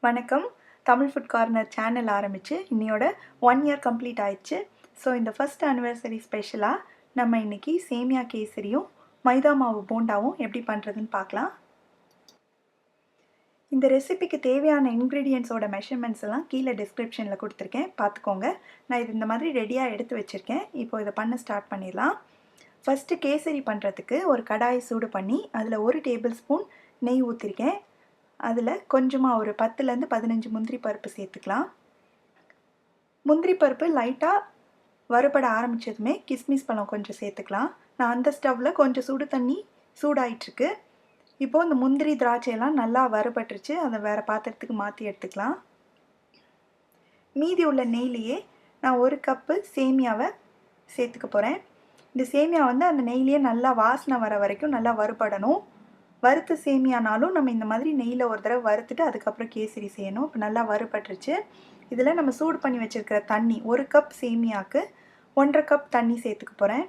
வணக்கம். Tamil food corner channel ஆரம்பித்து இன்னையோட 1 இயர் கம்ப்ளீட் ஆயிடுச்சு. ஸோ இந்த ஃபஸ்ட் ஆனிவர்சரி ஸ்பெஷலாக நம்ம இன்றைக்கி சேமியா கேசரியும் மைதா மாவு போண்டாவும் எப்படி பண்ணுறதுன்னு பார்க்கலாம். இந்த ரெசிபிக்கு தேவையான இன்க்ரீடியன்ஸோட மெஷர்மெண்ட்ஸ் எல்லாம் கீழே டிஸ்கிரிப்ஷனில் கொடுத்துருக்கேன், பார்த்துக்கோங்க. நான் இது இந்த மாதிரி ரெடியாக எடுத்து வச்சுருக்கேன். இப்போ இதை பண்ண ஸ்டார்ட் பண்ணிடலாம். ஃபஸ்ட்டு கேசரி பண்ணுறதுக்கு ஒரு கடாயை சூடு பண்ணி அதில் 1 டேபிள் ஸ்பூன் நெய் ஊற்றிருக்கேன். அதில் கொஞ்சமாக ஒரு 10லேருந்து 15 முந்திரி பருப்பு சேர்த்துக்கலாம். முந்திரி பருப்பு லைட்டாக வறுபட ஆரம்பித்ததுமே கிஸ்மிஸ் பழம் கொஞ்சம் சேர்த்துக்கலாம். நான் அந்த ஸ்டவ்வில் கொஞ்சம் சுடு தண்ணி சூடாயிட்ருக்கு. இப்போது இந்த முந்திரி திராட்சையெல்லாம் நல்லா வறுபட்டுருச்சு. அதை வேறு பாத்திரத்துக்கு மாற்றி எடுத்துக்கலாம். மீதி உள்ள நெய்லேயே நான் 1 கப்பு சேமியாவை சேர்த்துக்க போகிறேன். இந்த சேமியா வந்து அந்த நெய்லேயே நல்லா வாசனை வர வரைக்கும் நல்லா வறுபடணும். வறுத்த சேமியானாலும் நம்ம இந்த மாதிரி நெய்யில் ஒரு தடவை வறுத்துட்டு அதுக்கப்புறம் கேசரி செய்யணும். இப்போ நல்லா வறுபட்டுருச்சு. இதில் நம்ம சூடு பண்ணி வச்சுருக்கிற தண்ணி 1 கப் சேமியாவுக்கு 1.5 கப் தண்ணி சேர்த்துக்க போகிறேன்.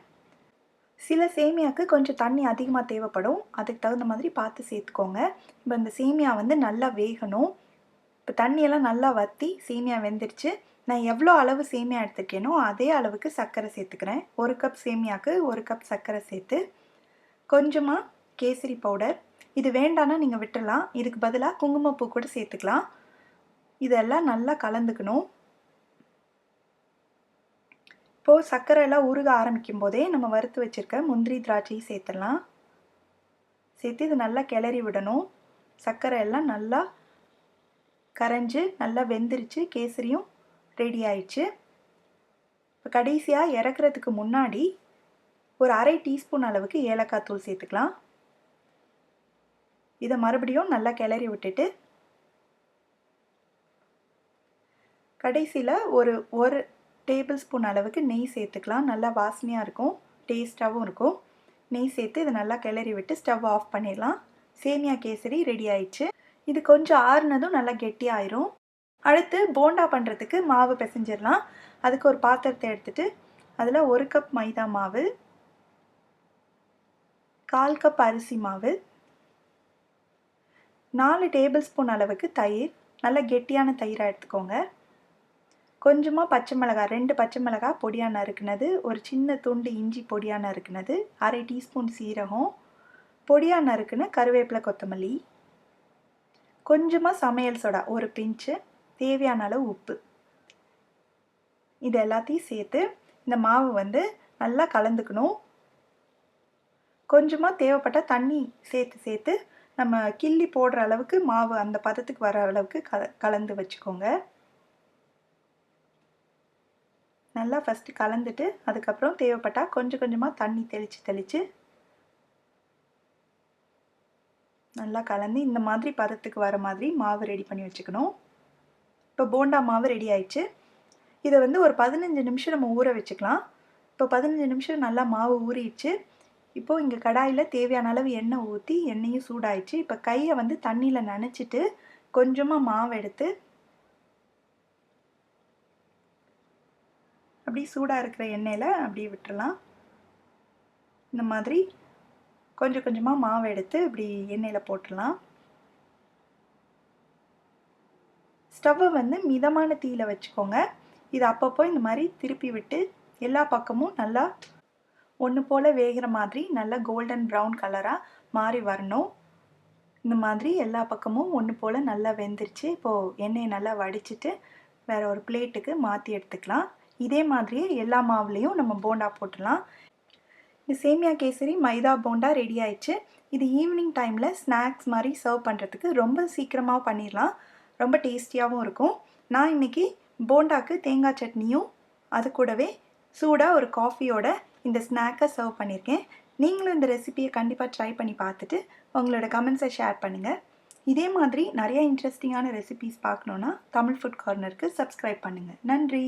சில சேமியாவுக்கு கொஞ்சம் தண்ணி அதிகமாக தேவைப்படும், அதுக்கு தகுந்த மாதிரி பார்த்து சேர்த்துக்கோங்க. இப்போ இந்த சேமியா வந்து நல்லா வேகணும். இப்போ தண்ணியெல்லாம் நல்லா வற்றி சேமியா வெந்துடுச்சு. நான் எவ்வளோ அளவு சேமியா எடுத்துருக்கேனோ அதே அளவுக்கு சர்க்கரை சேர்த்துக்கிறேன். 1 கப் சேமியாவுக்கு 1 கப் சர்க்கரை சேர்த்து கொஞ்சமாக கேசரி பவுடர், இது வேண்டான்னா நீங்கள் விட்டுடலாம். இதுக்கு பதிலாக குங்குமப்பூ கூட சேர்த்துக்கலாம். இதெல்லாம் நல்லா கலந்துக்கணும். இப்போது சர்க்கரை எல்லாம் உருக ஆரம்பிக்கும் போதே நம்ம வறுத்து வச்சுருக்க முந்திரி திராட்சையை சேர்த்துடலாம். சேர்த்து இது நல்லா கிளறி விடணும். சர்க்கரை எல்லாம் நல்லா கரைஞ்சி நல்லா வெந்துருச்சு. கேசரியும் ரெடி ஆயிடுச்சு. இப்போ கடைசியாக இறக்குறதுக்கு முன்னாடி ஒரு 1/2 டீஸ்பூன் அளவுக்கு ஏலக்காய் தூள் சேர்த்துக்கலாம். இதை மறுபடியும் நல்லா கிளறி விட்டுட்டு கடைசியில் ஒரு டேபிள் ஸ்பூன் அளவுக்கு நெய் சேர்த்துக்கலாம். நல்லா வாசனையாக இருக்கும், டேஸ்ட்டாகவும் இருக்கும். நெய் சேர்த்து இதை நல்லா கிளறி விட்டு ஸ்டவ் ஆஃப் பண்ணிடலாம். சேமியா கேசரி ரெடி ஆயிடுச்சு. இது கொஞ்சம் ஆறுனதும் நல்லா கெட்டியாயிரும். அடுத்து போண்டா பண்ணுறதுக்கு மாவு பிசைஞ்சிடலாம். அதுக்கு ஒரு பாத்திரத்தை எடுத்துகிட்டு அதில் 1 கப் மைதா மாவு, 1/4 கப் அரிசி மாவு, 4 டேபிள் ஸ்பூன் அளவுக்கு தயிர், நல்ல கெட்டியான தயிராக எடுத்துக்கோங்க. கொஞ்சமாக பச்சை மிளகாய், 2 பச்சை மிளகாய் பொடியாக நறுக்குனது, ஒரு சின்ன துண்டு இஞ்சி பொடியாக நறுக்குனது, 1/2 டீஸ்பூன் சீரகம், பொடியாக நறுக்குன கருவேப்பிலை கொத்தமல்லி, கொஞ்சமாக சமையல் சோடா ஒரு பிஞ்சு, தேவையான அளவு உப்பு. இது எல்லாத்தையும் சேர்த்து இந்த மாவு வந்து நல்லா கலந்துக்கணும். கொஞ்சமாக தேவைப்பட்ட தண்ணி சேர்த்து நம்ம கிள்ளி போடுற அளவுக்கு மாவு அந்த பதத்துக்கு வர அளவுக்கு கலந்து வச்சுக்கோங்க. நல்லா ஃபஸ்ட்டு கலந்துட்டு அதுக்கப்புறம் தேவைப்பட்டால் கொஞ்சம் கொஞ்சமாக தண்ணி தெளித்து நல்லா கலந்து இந்த மாதிரி பதத்துக்கு வர மாதிரி மாவு ரெடி பண்ணி வச்சுக்கணும். இப்போ போண்டா மாவு ரெடி ஆயிடுச்சு. இதை வந்து ஒரு 15 நிமிஷம் நம்ம ஊற வச்சுக்கலாம். இப்போ 15 நிமிஷம் நல்லா மாவு ஊறிடுச்சு. இப்போது இங்கே கடாயில் தேவையான அளவு எண்ணெய் ஊற்றி எண்ணெயும் சூடாயிடுச்சு. இப்போ கையை வந்து தண்ணியில் நனைச்சிட்டு கொஞ்சமாக மாவு எடுத்து அப்படி சூடாக இருக்கிற எண்ணெயில் அப்படியே விட்டுறலாம். இந்த மாதிரி கொஞ்சம் கொஞ்சமாக மாவு எடுத்து இப்படி எண்ணெயில் போட்டுடலாம். ஸ்டவ்வை வந்து மிதமான தீயில் வச்சுக்கோங்க. இது அப்பப்போ இந்த மாதிரி திருப்பி விட்டு எல்லா பக்கமும் நல்லா ஒன்று போல் வேகிற மாதிரி நல்லா கோல்டன் ப்ரௌன் கலராக மாறி வரணும். இந்த மாதிரி எல்லா பக்கமும் ஒன்று போல் நல்லா வெந்துருச்சு. இப்போது எண்ணெயை நல்லா வடிச்சிட்டு வேறு ஒரு பிளேட்டுக்கு மாற்றி எடுத்துக்கலாம். இதே மாதிரியே எல்லா மாவுலேயும் நம்ம போண்டா போட்டுடலாம். இந்த சேமியா கேசரி மைதா போண்டா ரெடி ஆயிடுச்சு. இது ஈவினிங் டைமில் ஸ்நாக்ஸ் மாதிரி சர்வ் பண்ணுறதுக்கு ரொம்ப சீக்கிரமாக பண்ணிடலாம். ரொம்ப டேஸ்டியாகவும் இருக்கும். நான் இன்றைக்கி போண்டாக்கு தேங்காய் சட்னியும் அது கூடவே சூடாக ஒரு காஃபியோட இந்த ஸ்நாக்கை சர்வ் பண்ணியிருக்கேன். நீங்களும் இந்த ரெசிபியை கண்டிப்பாக ட்ரை பண்ணி பார்த்துட்டு உங்களோட கமெண்ட்ஸை ஷேர் பண்ணுங்கள். இதே மாதிரி நிறைய இன்ட்ரெஸ்டிங்கான ரெசிபீஸ் பார்க்கணுன்னா தமிழ் ஃபுட் கார்னருக்கு சப்ஸ்கிரைப் பண்ணுங்கள். நன்றி.